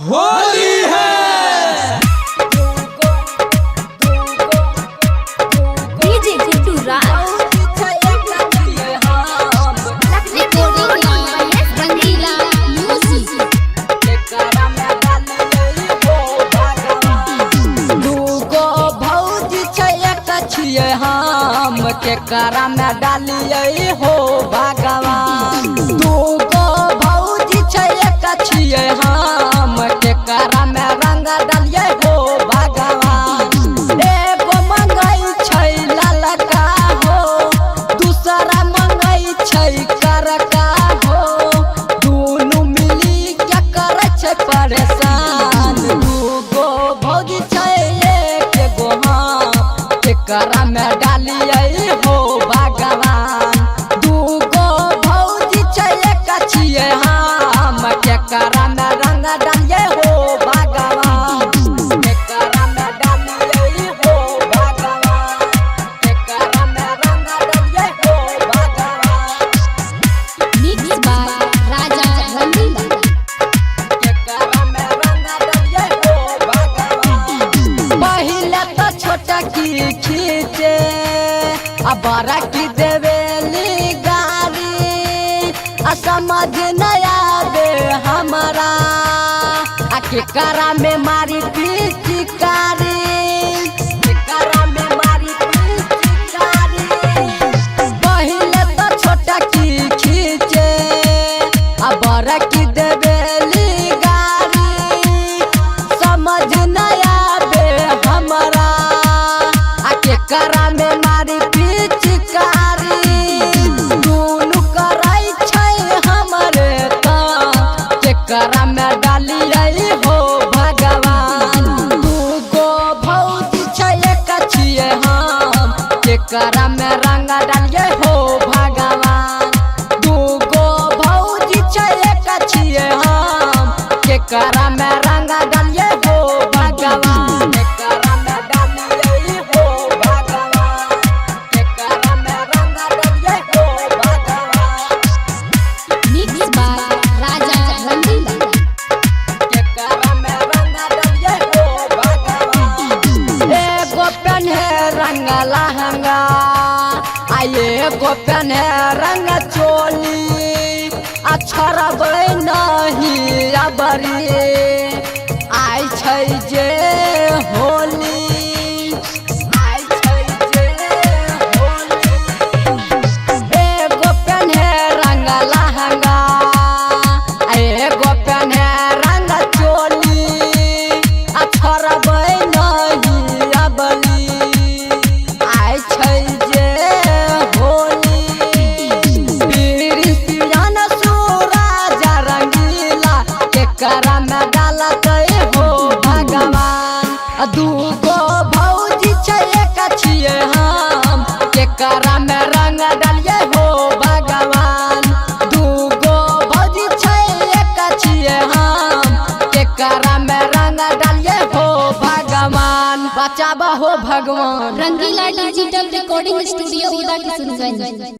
होली है। डीजे गुड्डू राज रंगीला म्यूजिक। दूगो भौजी छै एक छियै हम केकरा में डालिए हो भगवान। दूगो भौजी छै एक छियै हम केकरा में रंग डालिए हो भगवान। एगो मंगई छै ललका हो दूसरा मंगई छै करका हो दुनू मिली के करे छै परेशान। दूगो भौजी छै एक गो हम केकरा में डालिए हो भगवान। दूगो भौजी छै एक छियै हम केकरा में रंग डालिए हो भगवान। केकरा में डालिए हो भगवान। केकरा में रंग डालिए हो भगवान। मिक्स बाय राजा रंगीला। केकरा में रंग डालिए हो भगवान। पहिले तो छोटा की खींचे आ बड़ा की देवेली गारी आ समझ नहीं आवे हमारा आ केकरा में मारी पिचकारी। केकरा में मारी पिचकारी। पहिले तो छोटा की खींचे आ बड़ा की देवेली गारी समझ नहीं आवे हमारा आ केकरा में मारी पिचकारी। दुनू करै छै हमरे ता केकरा में डालिए हो भगवान। दूगो भौजी छै एक छियै हम केकरा में रंग डालिए हो भगवान। दूगो भौजी छै एक छियै हम केकरा में रंग डालिए हो भगवान। केकरा में डालिए हो भगवान। केकरा में रंग डालिए हो भगवान। मिक्स बाय राजा रंगीला। केकरा में रंग डालिए हो भगवान। एगो पेन्हे रंग लहंगा आ एगो पेन्हे रंग चोली आ छोड़बै नहीं अबरी आइ छै जे होली। आइ छै जे होली। एगो पेन्हे रंग लहंगा आ एगो पेन्हे रंग चोली आ छोड़बै नहीं अबरी आइ छै जे होली। पिरिसियन सूरज रंगीला केकरा में डालते हो भगवान। दूगो भौजी छै एक छियै हम केकरा में रंग डालिए हो भगवान। दूगो भौजी छै एक छियै हम केकरा में रंग डालिए हो भगवान। बचावा हो भगवान। रंगीला डिजिटल रिकॉर्डिंग स्टूडियो उदा किशनगंज।